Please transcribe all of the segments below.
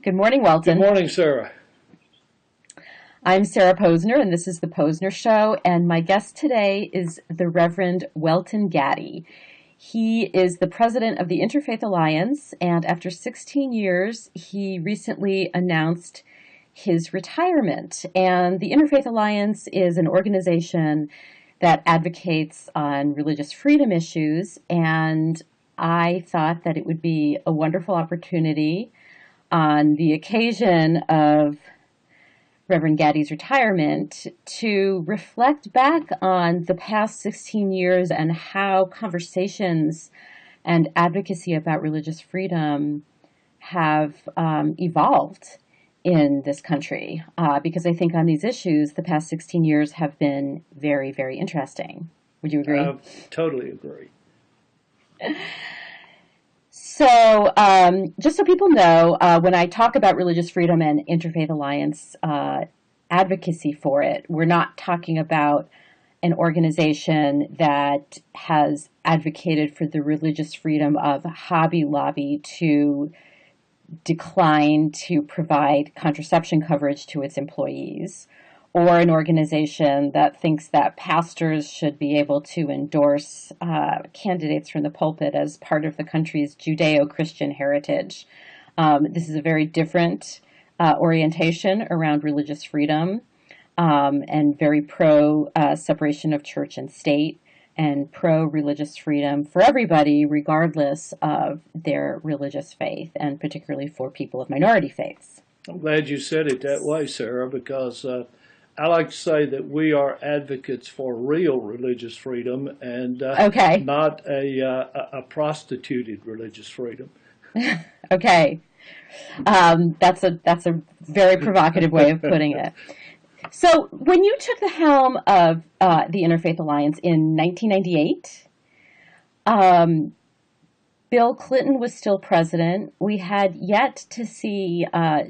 Good morning, Good Welton. morning, Sarah. I'm Sarah Posner, and this is the Posner Show. And my guest today is the Reverend Welton Gaddy. He is the president of the Interfaith Alliance, and after 16 years, he recently announced his retirement. And the Interfaith Alliance is an organization that advocates on religious freedom issues, and I thought that it would be a wonderful opportunity on the occasion of Reverend Gaddy's retirement to reflect back on the past 16 years and how conversations and advocacy about religious freedom have evolved in this country. Because I think on these issues, the past 16 years have been very, very interesting. Would you agree? I totally agree. So, just so people know, when I talk about religious freedom and Interfaith Alliance advocacy for it, we're not talking about an organization that has advocated for the religious freedom of Hobby Lobby to decline to provide contraception coverage to its employees, or an organization that thinks that pastors should be able to endorse candidates from the pulpit as part of the country's Judeo-Christian heritage. This is a very different orientation around religious freedom, and very pro separation of church and state, and pro religious freedom for everybody, regardless of their religious faith, and particularly for people of minority faiths. I'm glad you said it that way, Sarah, because I like to say that we are advocates for real religious freedom and Okay. not a prostituted religious freedom. Okay. That's a very provocative way of putting it. So, when you took the helm of the Interfaith Alliance in 1998, um, Bill Clinton was still president. We had yet to see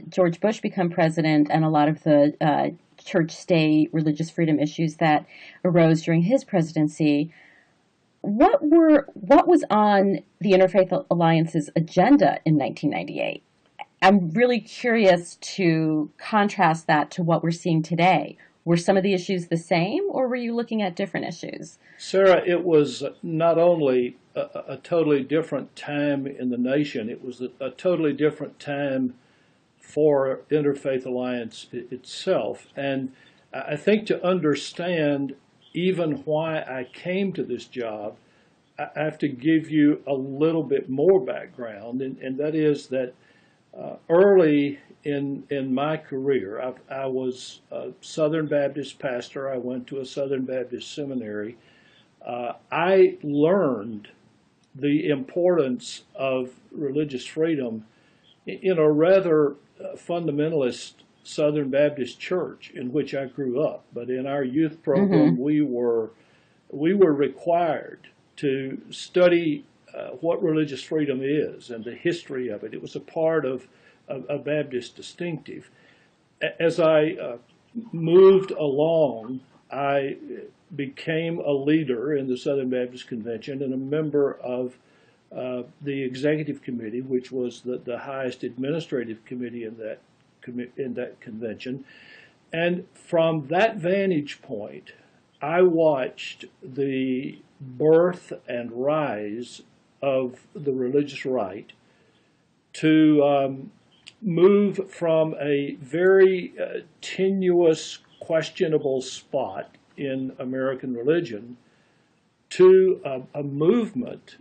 George Bush become president, and a lot of the church-state religious freedom issues that arose during his presidency. What was on the Interfaith Alliance's agenda in 1998? I'm really curious to contrast that to what we're seeing today. Were some of the issues the same, or were you looking at different issues? Sarah, it was not only a totally different time in the nation, it was a totally different time for Interfaith Alliance itself. And I think to understand even why I came to this job, I have to give you a little bit more background, and that is that early in my career, I was a Southern Baptist pastor. I went to a Southern Baptist seminary. I learned the importance of religious freedom in a rather fundamentalist Southern Baptist church in which I grew up. But in our youth program, Mm-hmm. we were required to study what religious freedom is and the history of it. It was a part of a Baptist distinctive. As I moved along, I became a leader in the Southern Baptist Convention and a member of the executive committee, which was the highest administrative committee in that convention. And from that vantage point, I watched the birth and rise of the religious right to move from a very tenuous, questionable spot in American religion to a movement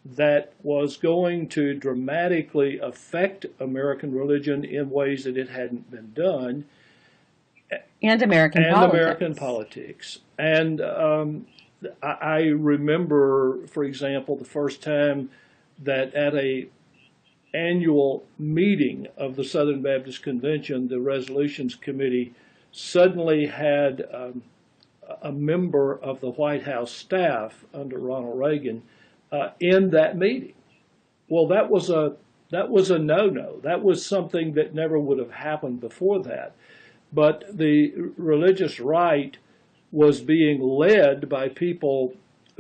that was going to dramatically affect American religion in ways that it hadn't been done, And American and American politics. politics. And I remember, for example, the first time that at a annual meeting of the Southern Baptist Convention, the Resolutions Committee suddenly had a member of the White House staff under Ronald Reagan in that meeting. Well, that was a no-no. That was something that never would have happened before that. But the religious right was being led by people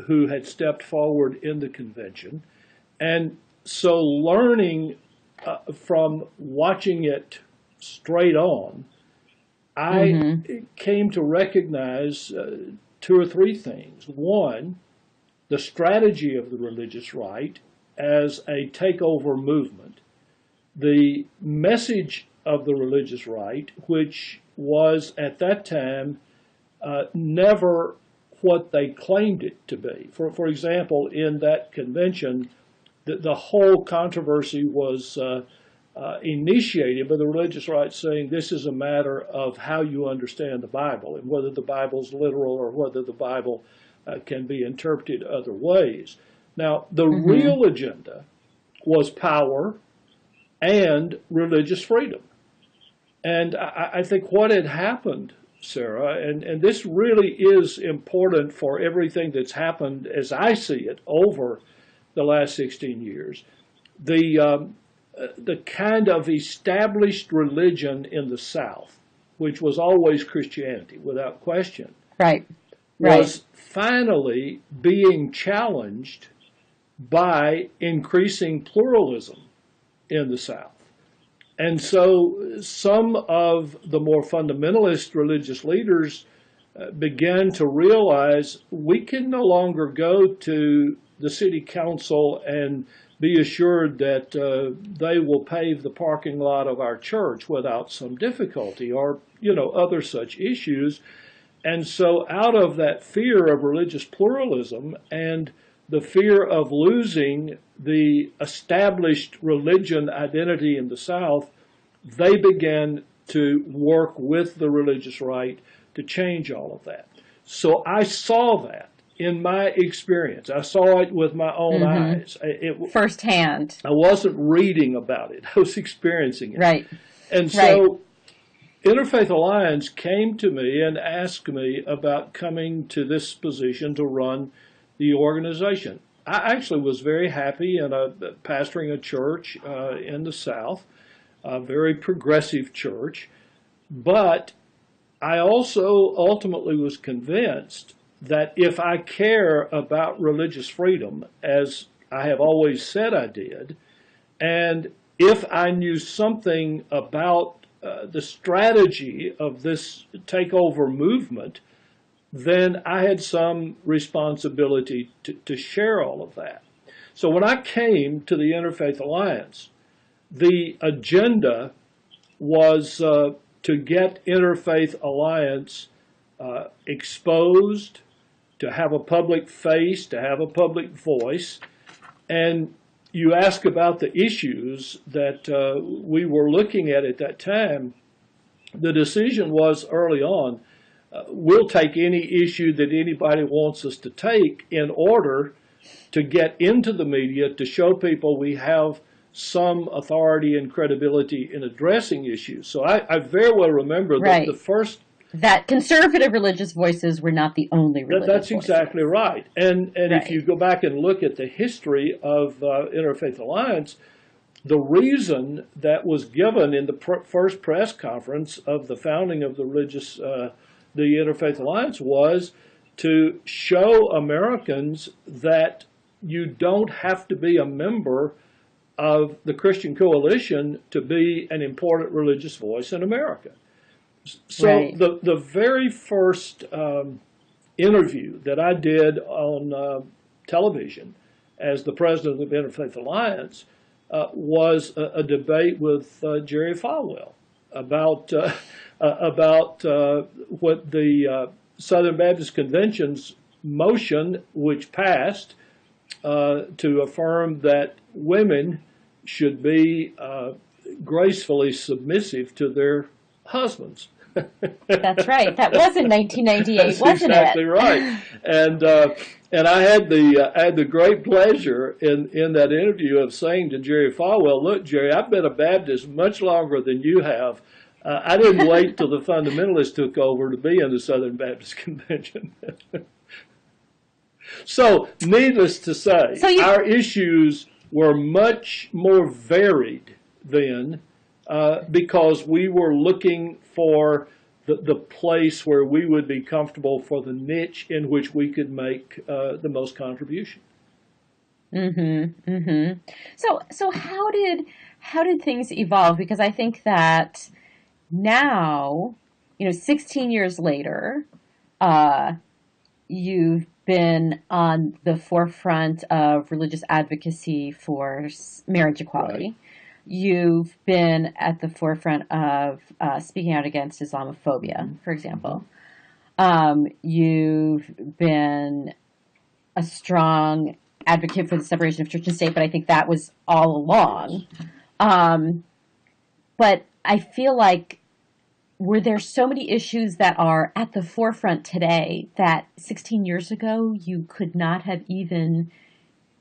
who had stepped forward in the convention. And so learning from watching it straight on, I came to recognize two or three things. One, the strategy of the religious right as a takeover movement, the message of the religious right, which was at that time never what they claimed it to be. For example, in that convention, the whole controversy was initiated by the religious right saying this is a matter of how you understand the Bible and whether the Bible's literal or whether the Bible can be interpreted other ways. Now, the real agenda was power and religious freedom. And I think what had happened, Sarah, and this really is important for everything that's happened as I see it over the last 16 years, the kind of established religion in the South, which was always Christianity without question, was finally being challenged by increasing pluralism in the South. And so some of the more fundamentalist religious leaders began to realize we can no longer go to the city council and be assured that they will pave the parking lot of our church without some difficulty or, other such issues. And so out of that fear of religious pluralism and the fear of losing the established religion identity in the South, they began to work with the religious right to change all of that. So I saw that in my experience. I saw it with my own eyes. Firsthand. I wasn't reading about it. I was experiencing it. Right. And so Interfaith Alliance came to me and asked me about coming to this position to run the organization. I actually was very happy in pastoring a church in the South, a very progressive church, but I also ultimately was convinced that if I care about religious freedom, as I have always said I did, and if I knew something about the strategy of this takeover movement, then I had some responsibility to share all of that. So when I came to the Interfaith Alliance, the agenda was to get Interfaith Alliance exposed, to have a public face, to have a public voice. And you ask about the issues that we were looking at that time. The decision was early on, we'll take any issue that anybody wants us to take in order to get into the media to show people we have some authority and credibility in addressing issues. So I very well remember that the first... That conservative religious voices were not the only religious That's voices. exactly right. And if you go back and look at the history of Interfaith Alliance, the reason that was given in the first press conference of the founding of the Interfaith Alliance was to show Americans that you don't have to be a member of the Christian Coalition to be an important religious voice in America. So the very first interview that I did on television as the president of the Interfaith Alliance was a debate with Jerry Falwell about what the Southern Baptist Convention's motion, which passed to affirm that women should be gracefully submissive to their husbands. That's right. That was in 1998, That's wasn't exactly it? Right. And I had the great pleasure in that interview of saying to Jerry Falwell, "Look, Jerry, I've been a Baptist much longer than you have. I didn't wait till the fundamentalists took over to be in the Southern Baptist Convention." So, needless to say, our issues were much more varied then because we were looking for the place where we would be comfortable for the niche in which we could make the most contribution. So how how did things evolve? Because I think that now, 16 years later, uh, you've been on the forefront of religious advocacy for marriage Right. equality. You've been at the forefront of speaking out against Islamophobia, Hmm. for Hmm. example. You've been a strong advocate for the separation of church and state, but I think that was all Yes. along. Um, but I feel like were there so many issues that are at the forefront today that 16 years ago you could not have even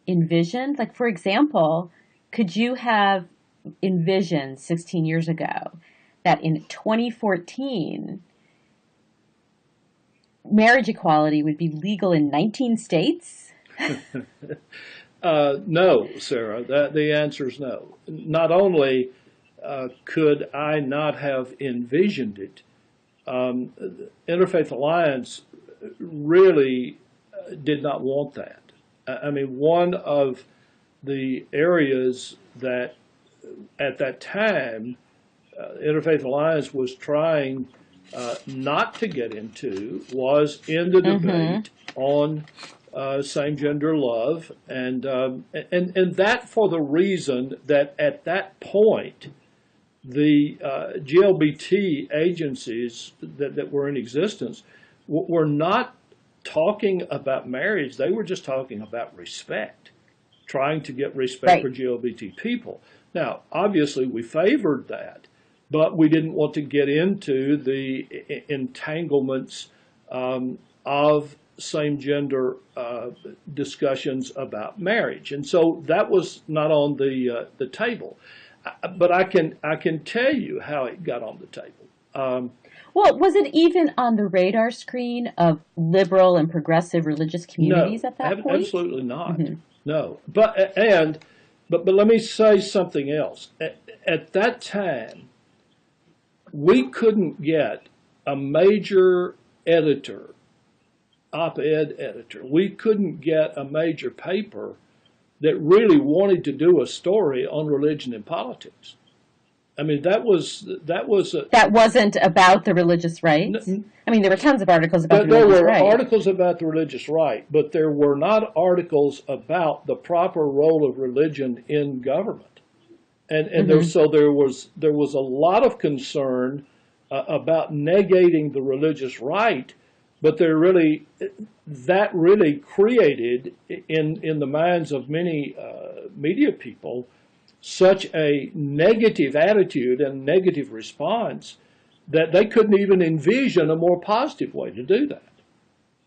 envisioned? Like, for example, could you have envisioned 16 years ago that in 2014 marriage equality would be legal in 19 states? No, Sarah. The answer is no. Not only could I not have envisioned it, Interfaith Alliance really did not want that. I mean, one of the areas that at that time Interfaith Alliance was trying not to get into was in the Mm-hmm. debate on same gender love, and that for the reason that at that point the GLBT agencies that were in existence were not talking about marriage; they were just talking about respect, trying to get respect for Right. GLBT people. Now, obviously, we favored that, but we didn't want to get into the entanglements of same gender discussions about marriage, and so that was not on the table. But I can tell you how it got on the table. Well, was it even on the radar screen of liberal and progressive religious No, communities at that point? absolutely not. Mm-hmm. No, but let me say something else. At that time, we couldn't get a major editor, op-ed editor. We couldn't get a major paper that really wanted to do a story on religion and politics. I mean, that was a That wasn't about the religious rights. n- I mean, there were tons of articles about the there religious were right. articles about the religious right, but there were not articles about the proper role of religion in government. And there, Mm-hmm. so there was a lot of concern about negating the religious right, but that really created in the minds of many media people such a negative attitude and negative response that they couldn't even envision a more positive way to do that.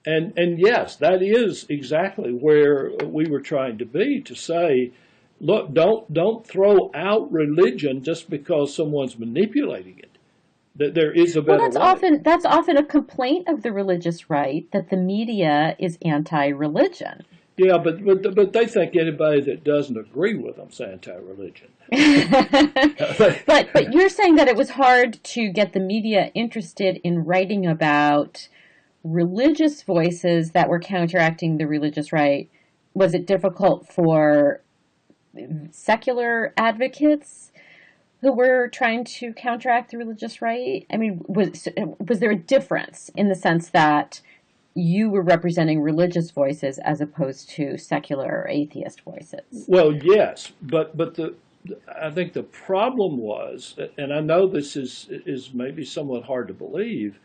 And yes, that is exactly where we were trying to be, to say, look, don't throw out religion just because someone's manipulating it. That there is a Well, better way. that's often a complaint of the religious right that the media is anti-religion. Yeah, but they think anybody that doesn't agree with them's anti-religion. But you're saying that it was hard to get the media interested in writing about religious voices that were counteracting the religious right. Was it difficult for secular advocates who were trying to counteract the religious right? I mean, was there a difference in the sense that you were representing religious voices as opposed to secular or atheist voices? Well, yes, but I think the problem was, and I know this is maybe somewhat hard to believe,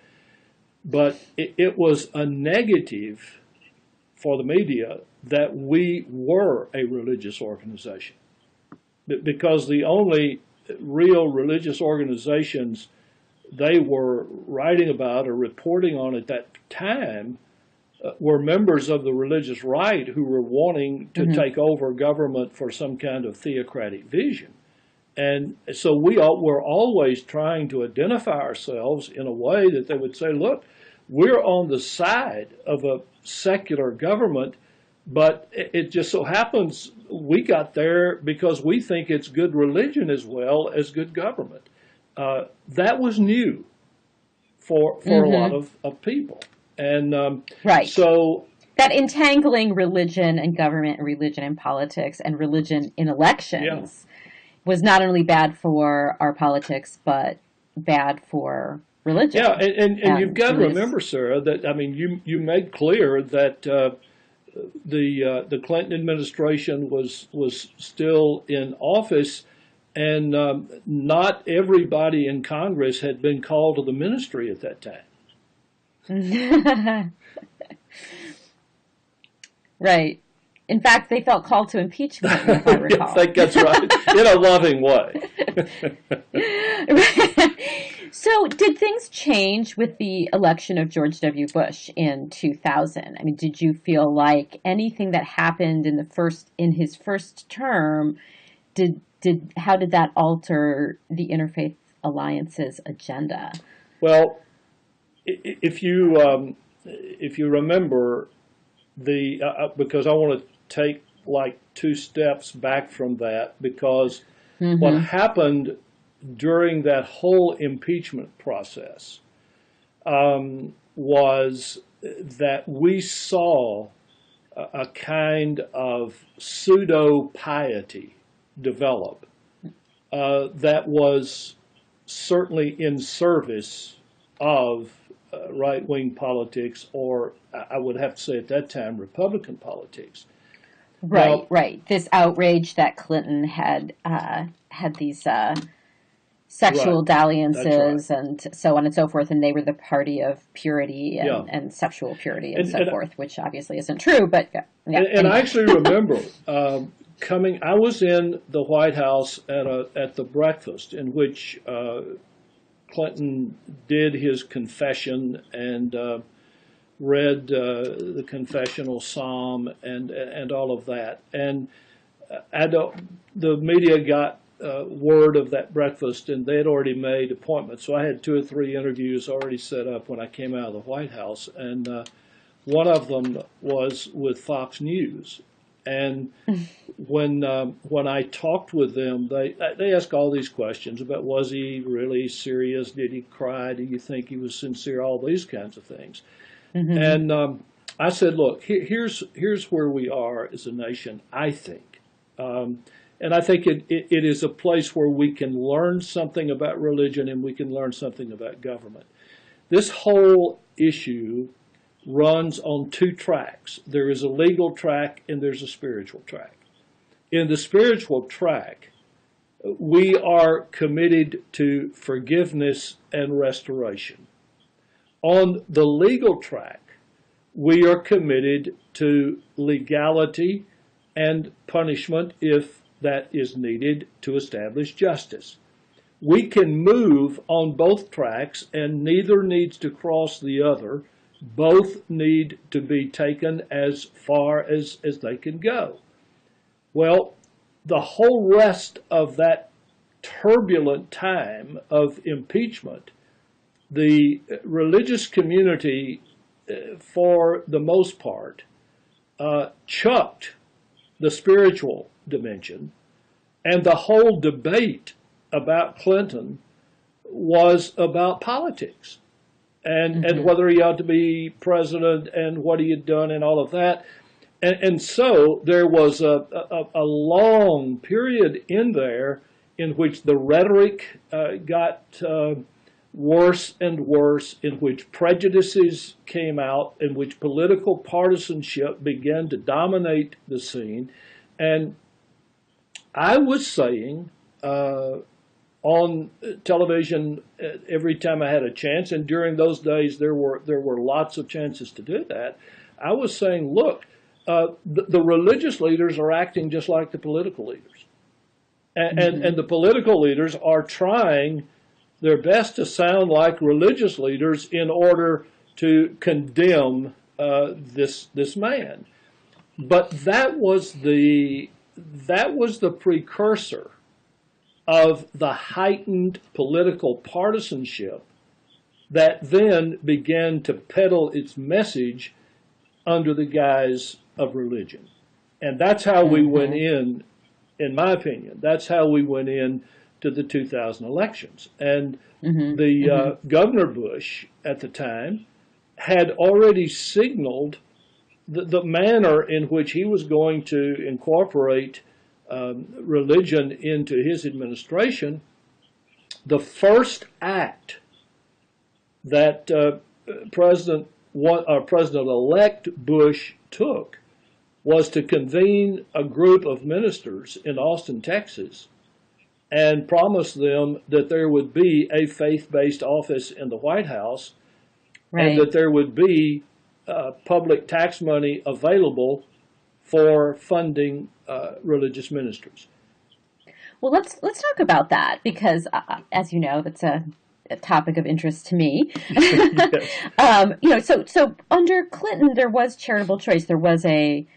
but it was a negative for the media that we were a religious organization, because the only real religious organizations they were writing about or reporting on at that time were members of the religious right who were wanting to Mm-hmm. take over government for some kind of theocratic vision. And so we all were always trying to identify ourselves in a way that they would say, look, we're on the side of a secular government, but it just so happens we got there because we think it's good religion as well as good government. That was new for a lot Mm-hmm. of people. And Right. so, That entangling religion and government and religion and politics and religion in yeah, elections was not only bad for our politics, but bad for religion. Yeah, and you've got to beliefs. remember, Sarah, that I mean, you made clear that the Clinton administration was still in office, and not everybody in Congress had been called to the ministry at that time. Right. In fact, they felt called to impeach Clinton, if I I recall. think that's right, in a loving way. So, did things change with the election of George W. Bush in 2000? I mean, did you feel like anything that happened in his first term how did that alter the Interfaith Alliance's agenda? Well, if you remember because I want to take like two steps back from that, because what happened during that whole impeachment process was that we saw a kind of pseudo-piety develop that was certainly in service of right-wing politics, or I would have to say at that time, Republican politics. Right, Now, right. This outrage that Clinton had these sexual right, that's right. dalliances and so on and so forth, and they were the party of purity Yeah. and sexual purity and so And forth, which obviously isn't true, but yeah. And Anyway. I actually remember I was in the White House at the breakfast in which Clinton did his confession and read the confessional psalm and all of that. And the media got word of that breakfast, and they had already made appointments. So I had 2 or 3 interviews already set up when I came out of the White House, and one of them was with Fox News. And when I talked with them, they asked all these questions about, was he really serious? Did he cry? Do you think he was sincere? All these kinds of things. And I said, look, here's where we are as a nation, I think. And I think it is a place where we can learn something about religion and we can learn something about government. This whole issue runs on 2 tracks. There is a legal track and there's a spiritual track. In the spiritual track, we are committed to forgiveness and restoration. On the legal track, we are committed to legality and punishment if that is needed to establish justice. We can move on both tracks, and neither needs to cross the other. Both need to be taken as far as they can go. Well, the whole rest of that turbulent time of impeachment, the religious community, for the most part, chucked the spiritual dimension, and the whole debate about Clinton was about politics and whether he ought to be president and what he had done and all of that. And so there was a long period in there in which the rhetoric got worse and worse, in which prejudices came out, in which political partisanship began to dominate the scene. And I was saying on television every time I had a chance, and during those days there were lots of chances to do that, I was saying, look, the religious leaders are acting just like the political leaders. And the political leaders are trying their best to sound like religious leaders in order to condemn this man. But that was the precursor of the heightened political partisanship that then began to peddle its message under the guise of religion. And that's how we went in my opinion, that's how we went in to the 2000 elections. And Governor Bush at the time had already signaled the manner in which he was going to incorporate religion into his administration, the first act that President-elect Bush took was to convene a group of ministers in Austin, Texas, and promise them that there would be a faith-based office in the White House, and that there would be public tax money available for funding religious ministries. Well, let's talk about that because, as you know, that's a topic of interest to me. Yes. So under Clinton, there was charitable choice. There was a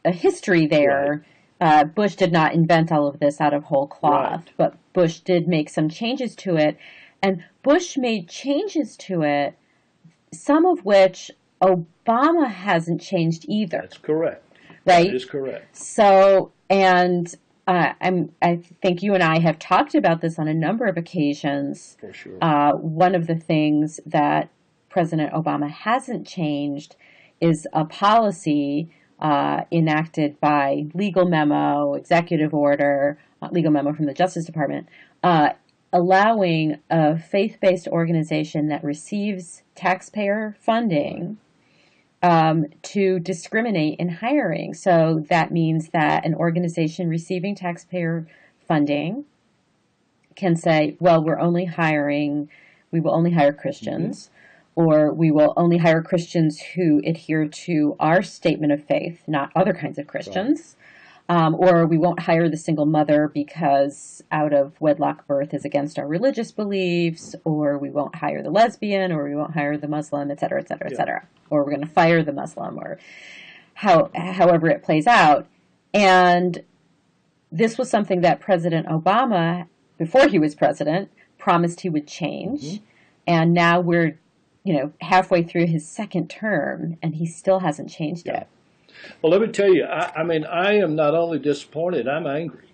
history there. Right. Bush did not invent all of this out of whole cloth, right. But Bush did make some changes to it, and Bush made changes to it, some of which Obama hasn't changed either. That's correct. Right? That is correct. So, and I think you and I have talked about this on a number of occasions. For sure. One of the things that President Obama hasn't changed is a policy enacted by legal memo, executive order, legal memo from the Justice Department, allowing a faith-based organization that receives taxpayer funding to discriminate in hiring. So that means that an organization receiving taxpayer funding can say, well, we will only hire Christians, or we will only hire Christians who adhere to our statement of faith, not other kinds of Christians. Right. Or we won't hire the single mother because out of wedlock birth is against our religious beliefs, or we won't hire the lesbian, or we won't hire the Muslim, et cetera, et cetera, et cetera. Or we're going to fire the Muslim, or however it plays out. And this was something that President Obama, before he was president, promised he would change. And now we're, halfway through his second term, and he still hasn't changed it. Well, let me tell you, I am not only disappointed, I'm angry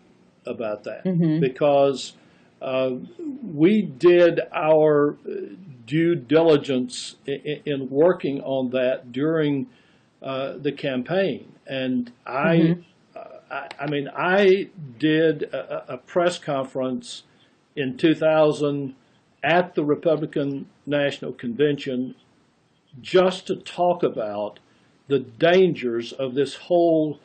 about that because we did our due diligence in working on that during the campaign. And I did a press conference in 2000 at the Republican National Convention just to talk about the dangers of this whole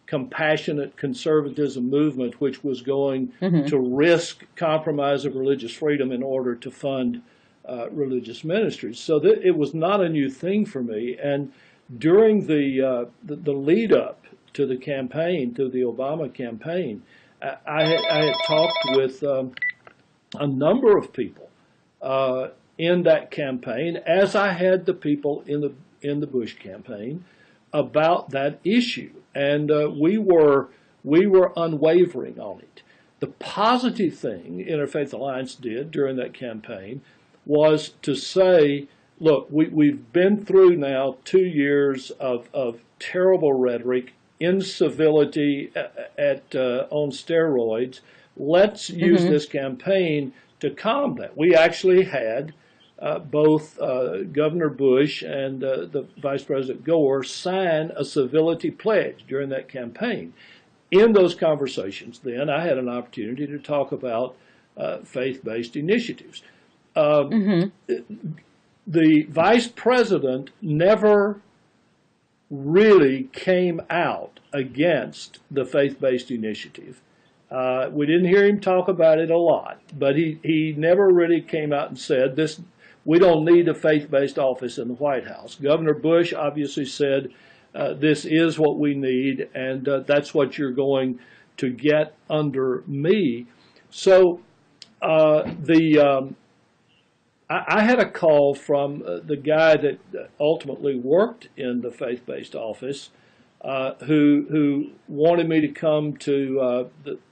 compassionate conservatism movement, which was going to risk compromise of religious freedom in order to fund religious ministries. So it was not a new thing for me. And during the lead up to the campaign, to the Obama campaign, I had talked with a number of people in that campaign, as I had the people in the Bush campaign, about that issue, and we were unwavering on it. The positive thing Interfaith Alliance did during that campaign was to say, look, we've been through now 2 years of terrible rhetoric, incivility on steroids. Let's use this campaign to calm that. We actually had both Governor Bush and the Vice President Gore sign a civility pledge during that campaign. In those conversations, then, I had an opportunity to talk about faith-based initiatives. The Vice President never really came out against the faith-based initiative. We didn't hear him talk about it a lot, but he never really came out and said, we don't need a faith-based office in the White House. Governor Bush obviously said, this is what we need, and that's what you're going to get under me. So I had a call from the guy that ultimately worked in the faith-based office, who wanted me to come to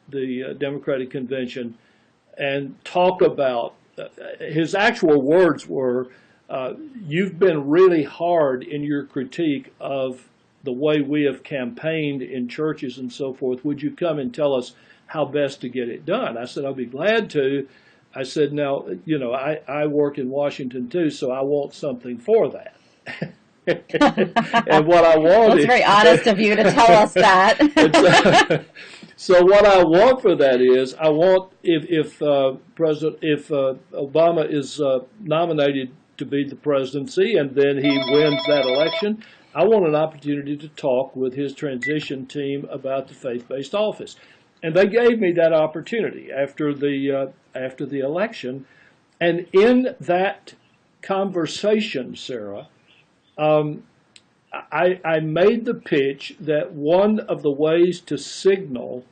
the Democratic Convention and talk about, his actual words were, you've been really hard in your critique of the way we have campaigned in churches and so forth. Would you come and tell us how best to get it done? I said, I'll be glad to. I said, now, I work in Washington too, so I want something for that. And what I want Well, it's very honest of you to tell us that. so what I want for that is I want if Obama is nominated to be the presidency and then he wins that election, I want an opportunity to talk with his transition team about the faith-based office, and they gave me that opportunity after the election, and in that conversation, Sarah. I made the pitch that one of the ways to signal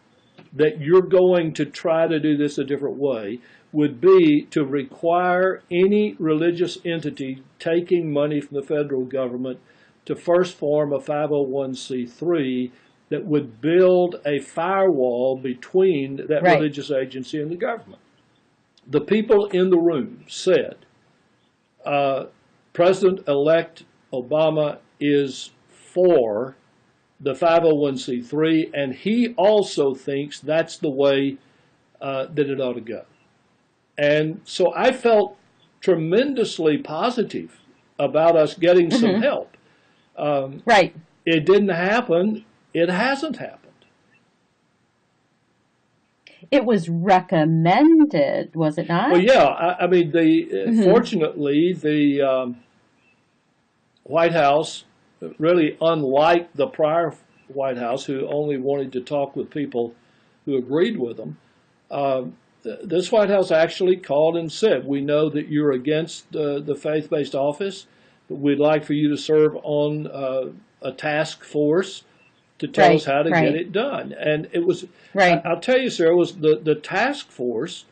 that you're going to try to do this a different way would be to require any religious entity taking money from the federal government to first form a 501c3 that would build a firewall between that Right. religious agency and the government. The people in the room said, President-elect Obama is for the 501c3, and he also thinks that's the way that it ought to go. And so I felt tremendously positive about us getting some help. Right. It didn't happen. It hasn't happened. It was recommended, was it not? Well, yeah. I mean, fortunately, the White House, really unlike the prior White House, who only wanted to talk with people who agreed with them, this White House actually called and said, we know that you're against the faith-based office, but we'd like for you to serve on a task force to tell us how to get it done. And it was, I'll tell you, Sarah, was the task force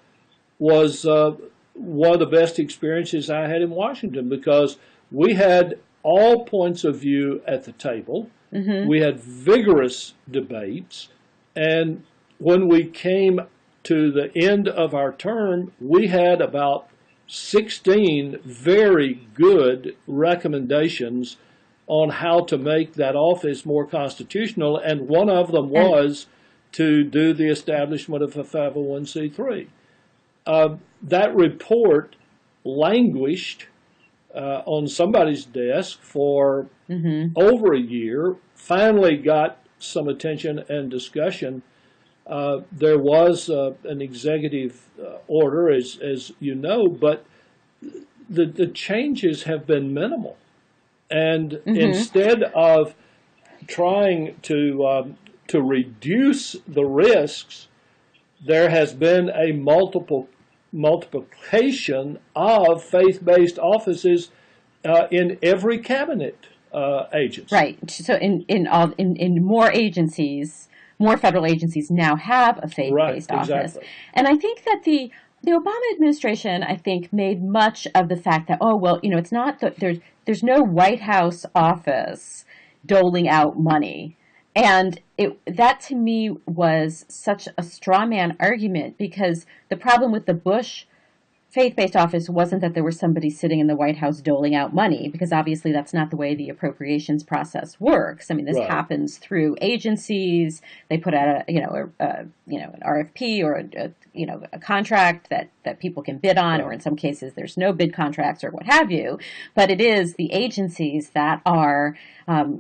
was one of the best experiences I had in Washington, because we had all points of view at the table. We had vigorous debates. And when we came to the end of our term, we had about 16 very good recommendations on how to make that office more constitutional, and one of them was to do the establishment of a 501c3. That report languished on somebody's desk for over a year, finally got some attention and discussion. There was an executive order, as you know, but the changes have been minimal. And instead of trying to reduce the risks, there has been a multiplication of faith-based offices in every cabinet agency. Right. So in more agencies, more federal agencies now have a faith-based office. Exactly. And I think that the Obama administration, I think, made much of the fact that, oh, well, it's not that there's no White House office doling out money. And that to me was such a straw man argument, because the problem with the Bush faith-based office wasn't that there was somebody sitting in the White House doling out money, because obviously that's not the way the appropriations process works. I mean, this happens through agencies. They put out an RFP or a contract that people can bid on, or in some cases there's no bid contracts or what have you. But it is the agencies that are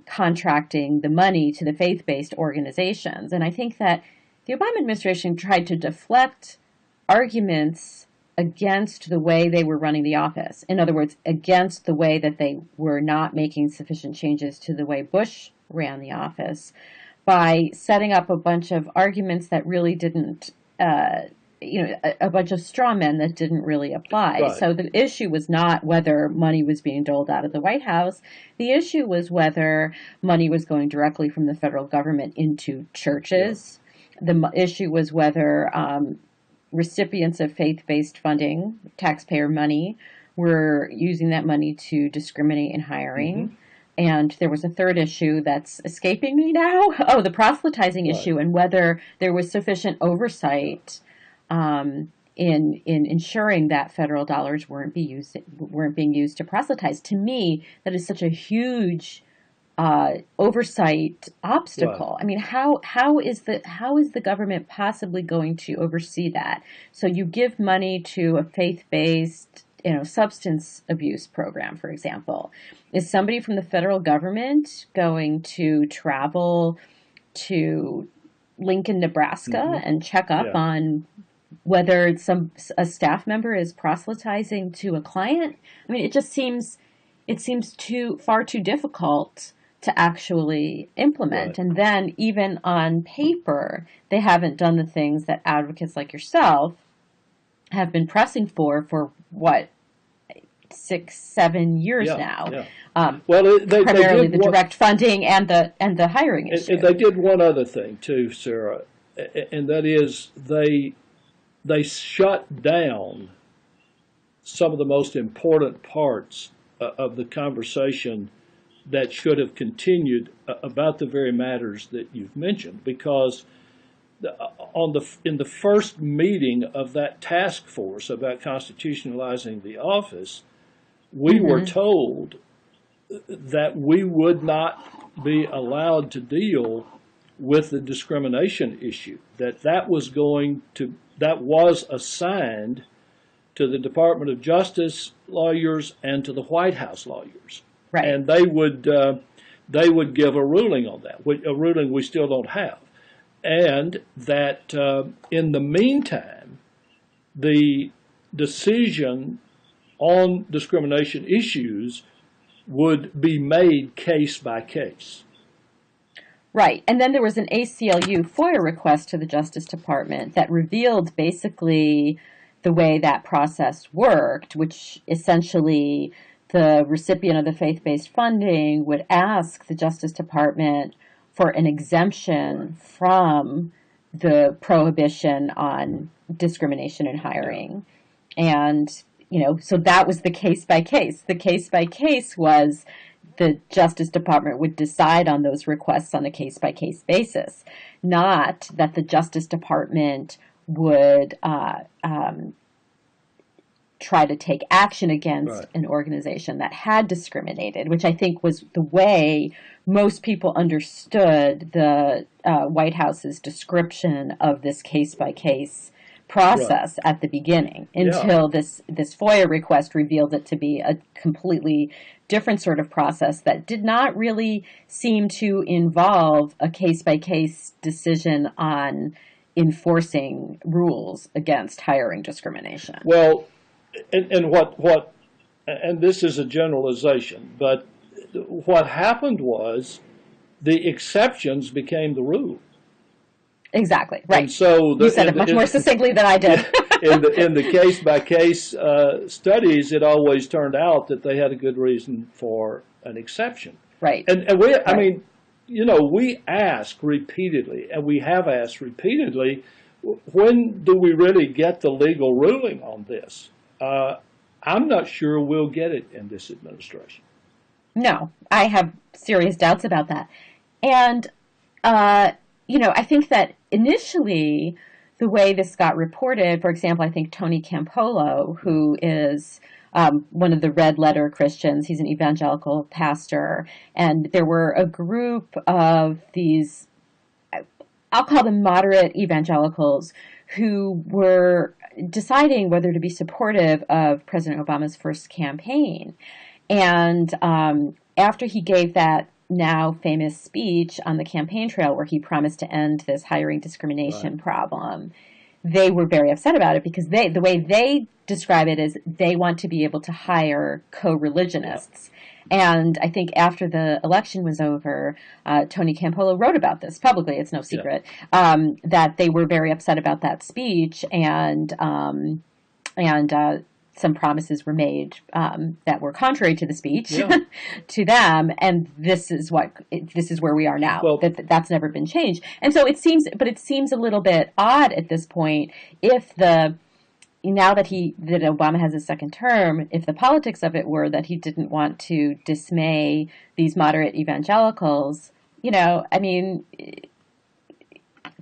contracting the money to the faith-based organizations. And I think that the Obama administration tried to deflect arguments against the way they were running the office. In other words, against the way that they were not making sufficient changes to the way Bush ran the office, by setting up a bunch of arguments that really didn't, a bunch of straw men that didn't really apply. Right. So the issue was not whether money was being doled out of the White House. The issue was whether money was going directly from the federal government into churches. Yeah. The issue was whether recipients of faith-based funding, taxpayer money, were using that money to discriminate in hiring. And there was a third issue that's escaping me now. Oh, the proselytizing issue, and whether there was sufficient oversight in ensuring that federal dollars weren't being used to proselytize. To me, that is such a huge oversight obstacle. I mean, how is the government possibly going to oversee that? So you give money to a faith-based substance abuse program, for example. Is somebody from the federal government going to travel to Lincoln, Nebraska and check up on whether a staff member is proselytizing to a client? I mean, it seems far too difficult to actually implement. Right. And then even on paper, they haven't done the things that advocates like yourself have been pressing for what, 6-7 years now. Yeah. Primarily the direct funding and the hiring issue. And they did one other thing too, Sarah, and that is they shut down some of the most important parts of the conversation that should have continued about the very matters that you've mentioned, because in the first meeting of that task force about constitutionalizing the office, we were told that we would not be allowed to deal with the discrimination issue, that was assigned to the Department of Justice lawyers and to the White House lawyers. Right. And they would give a ruling on that, a ruling we still don't have. And that in the meantime, the decision on discrimination issues would be made case by case. Right. And then there was an ACLU FOIA request to the Justice Department that revealed basically the way that process worked, which essentially the recipient of the faith-based funding would ask the Justice Department for an exemption from the prohibition on discrimination in hiring. And, so that was the case by case. The case by case was the Justice Department would decide on those requests on a case by case basis, not that the Justice Department would try to take action against an organization that had discriminated, which I think was the way most people understood the White House's description of this case-by-case process at the beginning, until this FOIA request revealed it to be a completely different sort of process that did not really seem to involve a case-by-case decision on enforcing rules against hiring discrimination. Well, and this is a generalization, but what happened was the exceptions became the rule. Exactly, right. And so you said it much more succinctly than I did. in the case-by-case studies, it always turned out that they had a good reason for an exception. Right. We ask repeatedly, and we have asked repeatedly, when do we really get the legal ruling on this? I'm not sure we'll get it in this administration. No, I have serious doubts about that. And, I think that initially the way this got reported, for example, I think Tony Campolo, who is one of the red letter Christians, he's an evangelical pastor, and there were a group of these, I'll call them moderate evangelicals, who were deciding whether to be supportive of President Obama's first campaign. And after he gave that now famous speech on the campaign trail where he promised to end this hiring discrimination problem, they were very upset about it because the way they describe it is they want to be able to hire co-religionists. And I think after the election was over, Tony Campolo wrote about this publicly. It's no secret that they were very upset about that speech, and some promises were made that were contrary to the speech to them. And this is where we are now. Well, that's never been changed. And so it seems a little bit odd at this point if now that Obama has a second term, if the politics of it were that he didn't want to dismay these moderate evangelicals,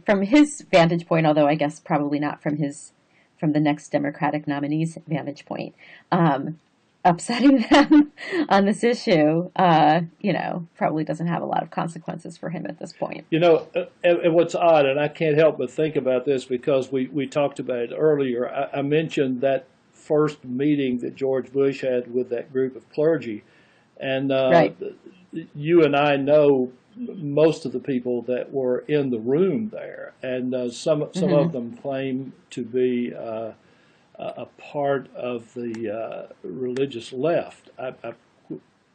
from his vantage point, although I guess probably not from the next Democratic nominee's vantage point, upsetting them on this issue, probably doesn't have a lot of consequences for him at this point. And what's odd, and I can't help but think about this because we talked about it earlier, I mentioned that first meeting that George Bush had with that group of clergy. And Right. you and I know most of the people that were in the room there, and some of them claim to be a part of the religious left. I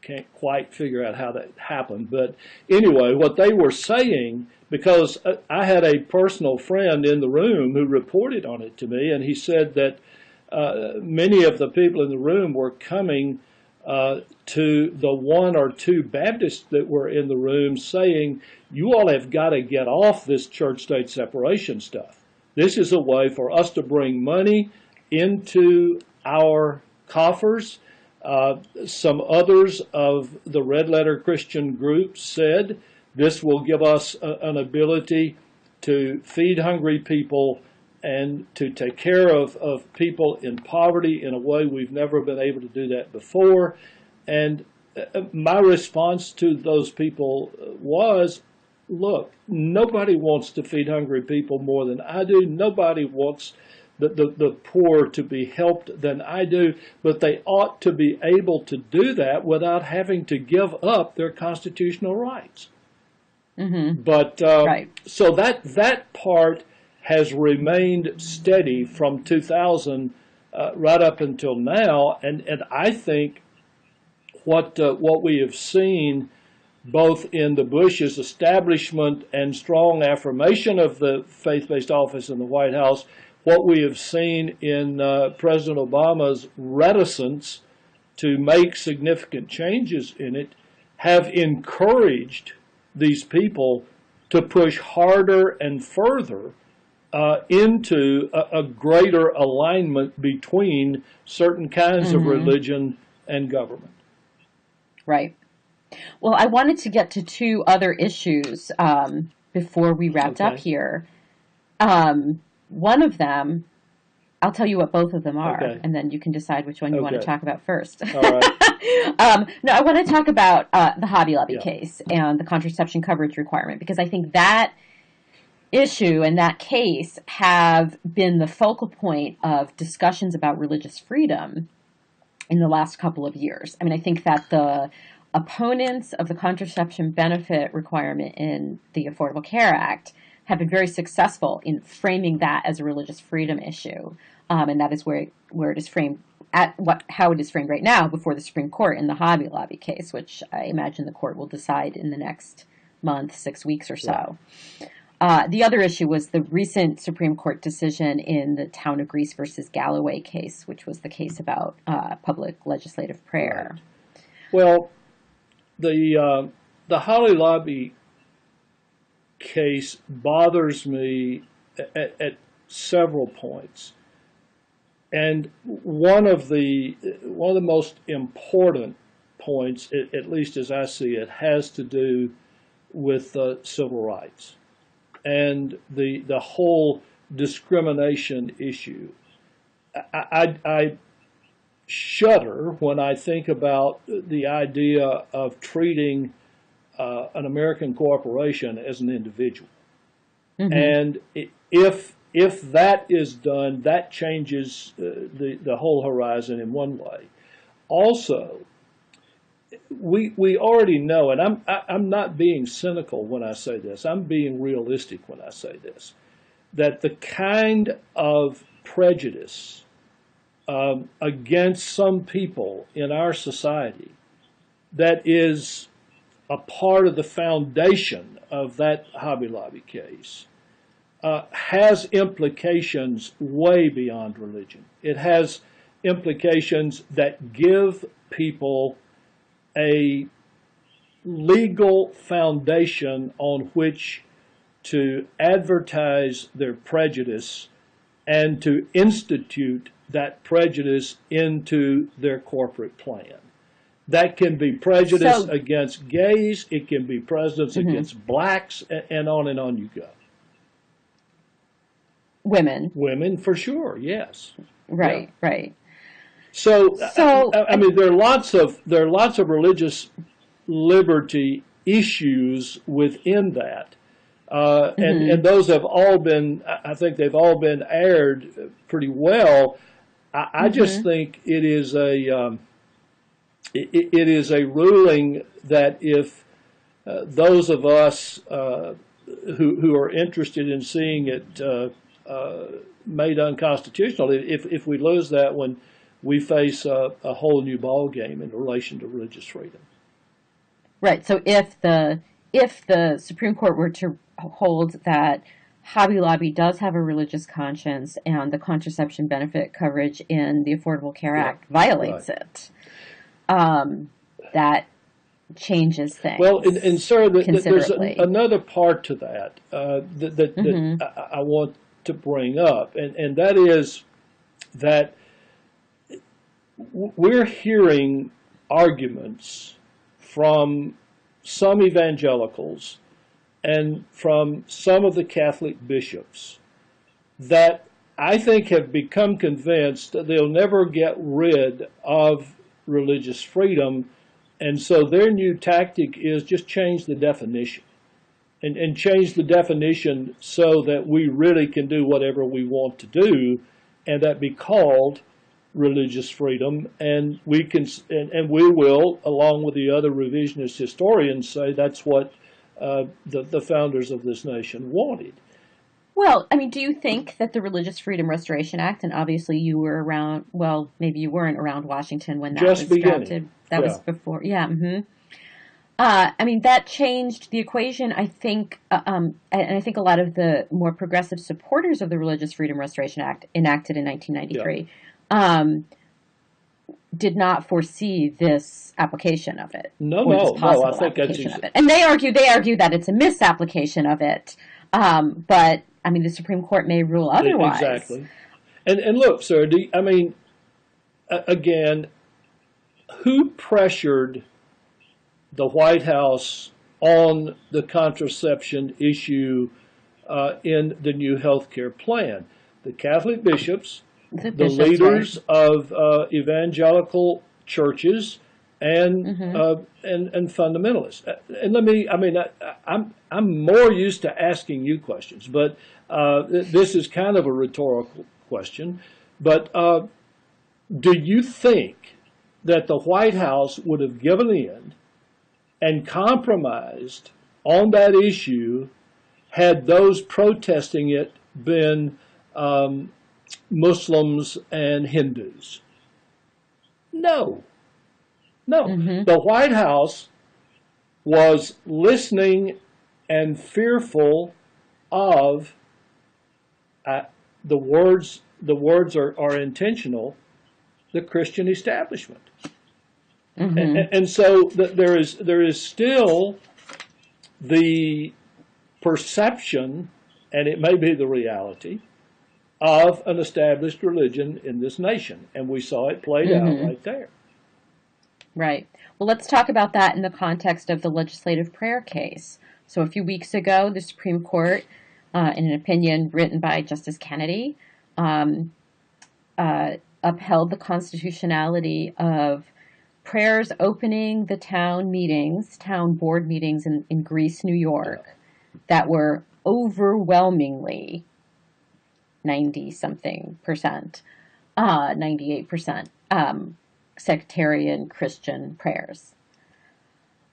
can't quite figure out how that happened, but anyway, what they were saying, because I had a personal friend in the room who reported on it to me, and he said that many of the people in the room were coming to the one or two Baptists that were in the room saying, you all have got to get off this church-state separation stuff. This is a way for us to bring money into our coffers. Some others of the red letter Christian groups said this will give us an ability to feed hungry people and to take care of people in poverty in a way we've never been able to do that before. And my response to those people was, look, nobody wants to feed hungry people more than I do. Nobody wants the poor to be helped than I do, but they ought to be able to do that without having to give up their constitutional rights. But Right. so that part has remained steady from 2000 right up until now, and I think what we have seen both in the Bush's establishment and strong affirmation of the faith-based office in the White House, what we have seen in President Obama's reticence to make significant changes in it, have encouraged these people to push harder and further into a greater alignment between certain kinds of religion and government. Right. Well, I wanted to get to two other issues before we wrapped up here. One of them, I'll tell you what both of them are, and then you can decide which one you want to talk about first. All right. No, I want to talk about the Hobby Lobby case and the contraception coverage requirement, because I think that issue and that case have been the focal point of discussions about religious freedom in the last couple of years. I mean, I think that the opponents of the contraception benefit requirement in the Affordable Care Act have been very successful in framing that as a religious freedom issue, and that is where it is framed how it is framed right now before the Supreme Court in the Hobby Lobby case, which I imagine the court will decide in the next month, 6 weeks or so. The other issue was the recent Supreme Court decision in the Town of Greece versus Galloway case, which was the case about public legislative prayer. Right. Well, the Hobby Lobby case bothers me at several points, and one of the most important points, at least as I see it, has to do with civil rights and the whole discrimination issue. I shudder when I think about the idea of treating an American corporation as an individual. And if that is done, that changes the whole horizon in one way. Also, we already know, and I'm not being cynical when I say this, I'm being realistic when I say this, that the kind of prejudice against some people in our society that is a part of the foundation of that Hobby Lobby case has implications way beyond religion. It has implications that give people a legal foundation on which to advertise their prejudice and to institute that prejudice into their corporate plan. That can be prejudice against gays, it can be prejudice against blacks, and on you go. Women, for sure, yes. Right, right. So I mean, there are lots of religious liberty issues within that, and those have all been, I think they've all been aired pretty well. I just think it is it is a ruling that if those of us who are interested in seeing it made unconstitutional, if we lose that one, we face a whole new ball game in relation to religious freedom. Right. So if the Supreme Court were to hold that Hobby Lobby does have a religious conscience and the contraception benefit coverage in the Affordable Care Act violates it, that changes things. Well, and Sarah, there's another part to that that I want to bring up, and that is that we're hearing arguments from some evangelicals and from some of the Catholic bishops that I think have become convinced that they'll never get rid of religious freedom, and so their new tactic is just change the definition. And change the definition so that we really can do whatever we want to do, and that be called religious freedom, and we can and we will, along with the other revisionist historians, say that's what the founders of this nation wanted. Well, I mean, do you think that the Religious Freedom Restoration Act, and obviously you were around, well, maybe you weren't around Washington when that was drafted. That was before, I mean, that changed the equation, I think, and I think a lot of the more progressive supporters of the Religious Freedom Restoration Act, enacted in 1993, did not foresee this application of it. No, I think that's of it. And they argue that it's a misapplication of it, but I mean, the Supreme Court may rule otherwise. Exactly. And look, sir, I mean, again, who pressured the White House on the contraception issue in the new health care plan? The Catholic bishops, the leaders of evangelical churches, and fundamentalists. And I'm more used to asking you questions, but this is kind of a rhetorical question. But do you think that the White House would have given in and compromised on that issue had those protesting it been Muslims and Hindus? No. The White House was listening and fearful of the words are intentional, the Christian establishment. And so there is still the perception, and it may be the reality, of an established religion in this nation. And we saw it played out right there. Right. Well, let's talk about that in the context of the legislative prayer case. So a few weeks ago, the Supreme Court, in an opinion written by Justice Kennedy, upheld the constitutionality of prayers opening the town board meetings in Greece, New York, that were overwhelmingly 90-something%, 98%, sectarian Christian prayers.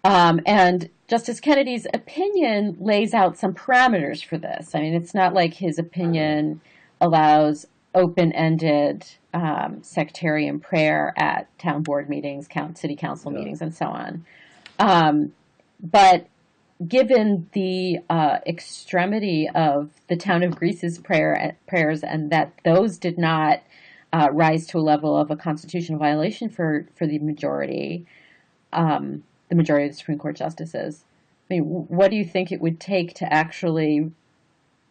And Justice Kennedy's opinion lays out some parameters for this. I mean, it's not like his opinion allows open-ended sectarian prayer at town board meetings, city council meetings, and so on. But given the extremity of the town of Greece's prayers, and that those did not rise to a level of a constitutional violation for the majority of the Supreme Court justices, I mean, what do you think it would take to actually,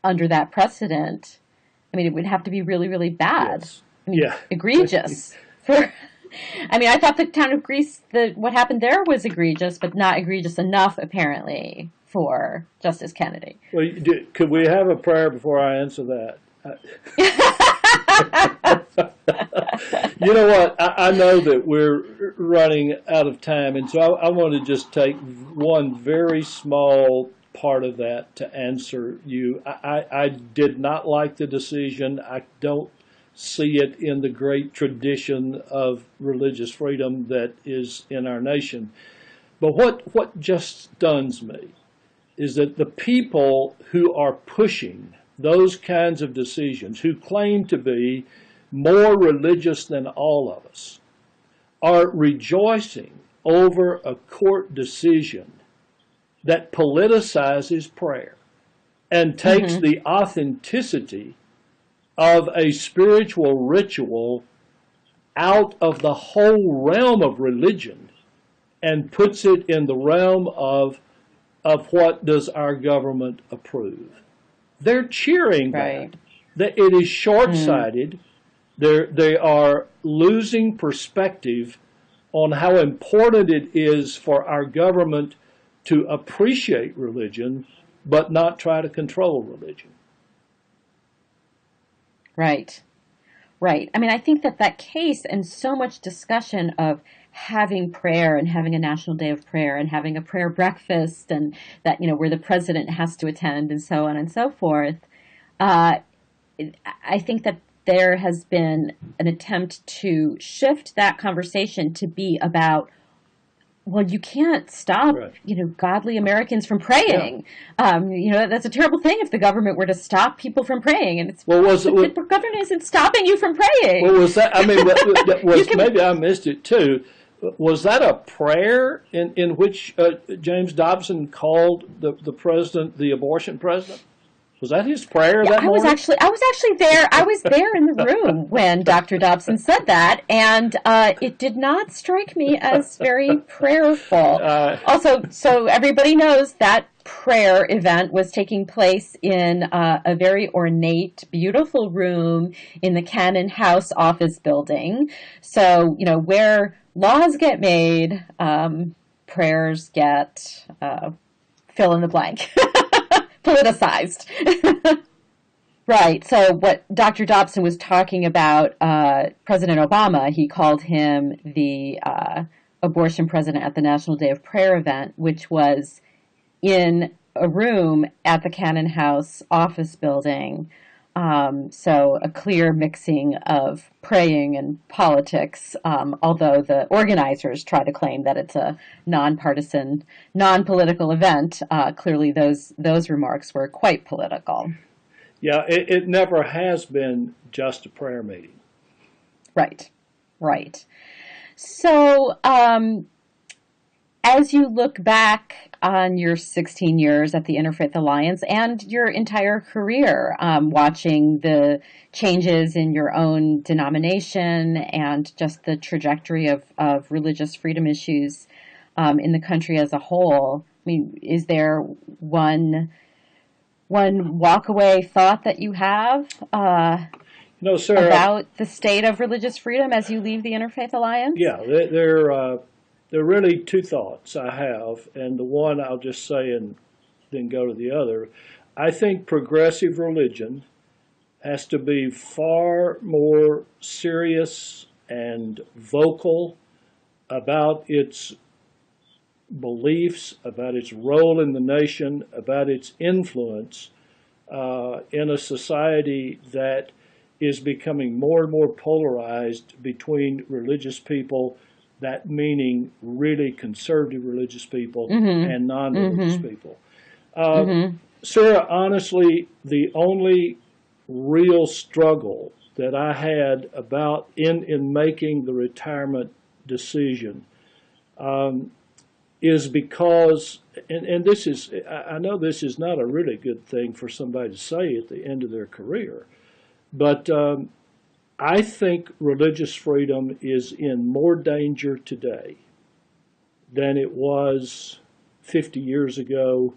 under that precedent? I mean, it would have to be really, really bad. Yes. I mean, egregious. I mean, I thought the town of Greece, what happened there was egregious, but not egregious enough, apparently, for Justice Kennedy. Well, could we have a prayer before I answer that? You know what? I know that we're running out of time, and so I want to just take one very small part of that to answer you. I did not like the decision. I don't see it in the great tradition of religious freedom that is in our nation. But what just stuns me is that the people who are pushing those kinds of decisions, who claim to be more religious than all of us, are rejoicing over a court decision that politicizes prayer and takes the authenticity of a spiritual ritual out of the whole realm of religion and puts it in the realm of what does our government approve. They're cheering Right. that. It is short-sighted. They are losing perspective on how important it is for our government to appreciate religion, but not try to control religion. Right. Right. I mean, I think that case and so much discussion of having prayer and having a national day of prayer and having a prayer breakfast and that, where the president has to attend and so on and so forth. I think that there has been an attempt to shift that conversation to be about, well, you can't stop, godly Americans from praying. Yeah. That's a terrible thing if the government were to stop people from praying, and the government isn't stopping you from praying. Well, was that? I mean, maybe I missed it too. Was that a prayer in which James Dobson called the president the abortion president? Was that his prayer that morning? I was actually there. I was there in the room when Dr. Dobson said that, and it did not strike me as very prayerful. Also, so everybody knows that prayer event was taking place in a very ornate, beautiful room in the Cannon House office building. So, where laws get made, prayers get fill in the blank. Politicized. Right. So what Dr. Dobson was talking about, President Obama, he called him the abortion president at the National Day of Prayer event, which was in a room at the Cannon House office building. So a clear mixing of praying and politics, although the organizers try to claim that it's a nonpartisan, non-political event. Clearly those remarks were quite political. Yeah, it never has been just a prayer meeting. Right, right. So as you look back on your 16 years at the Interfaith Alliance and your entire career, watching the changes in your own denomination and just the trajectory of religious freedom issues in the country as a whole, I mean, is there one walk-away thought that you have Sarah, about the state of religious freedom as you leave the Interfaith Alliance? Yeah, there are really two thoughts I have, and the one I'll just say and then go to the other. I think progressive religion has to be far more serious and vocal about its beliefs, about its role in the nation, about its influence in a society that is becoming more and more polarized between religious people, that meaning really conservative religious people and non-religious people. Sarah, honestly, the only real struggle that I had about in making the retirement decision is because, and this is, I know this is not a really good thing for somebody to say at the end of their career, but I think religious freedom is in more danger today than it was 50 years ago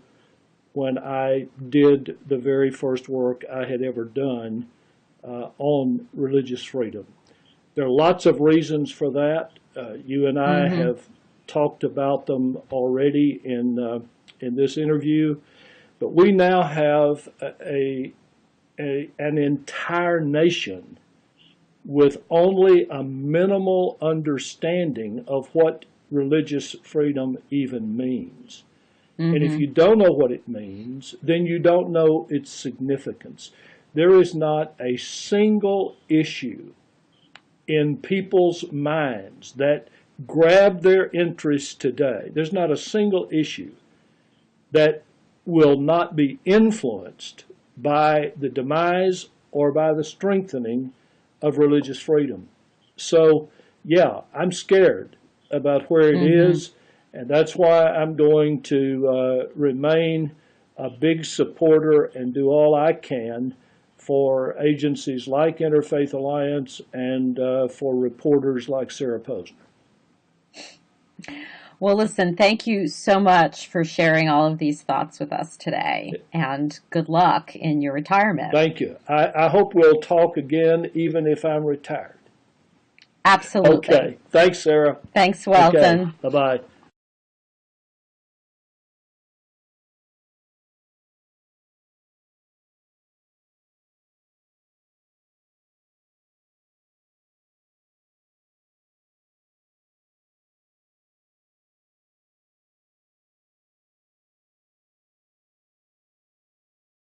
when I did the very first work I had ever done on religious freedom. There are lots of reasons for that. You and I have talked about them already in this interview, but we now have an entire nation with only a minimal understanding of what religious freedom even means. And if you don't know what it means, then you don't know its significance. there is not a single issue in people's minds that grab their interest today. There's not a single issue that will not be influenced by the demise or by the strengthening of religious freedom. So, yeah, I'm scared about where it is, and that's why I'm going to remain a big supporter and do all I can for agencies like Interfaith Alliance and for reporters like Sarah Posner. Well, listen, thank you so much for sharing all of these thoughts with us today, and good luck in your retirement. Thank you. I hope we'll talk again, even if I'm retired. Absolutely. Okay. Thanks, Sarah. Thanks, Welton. Okay. Bye-bye.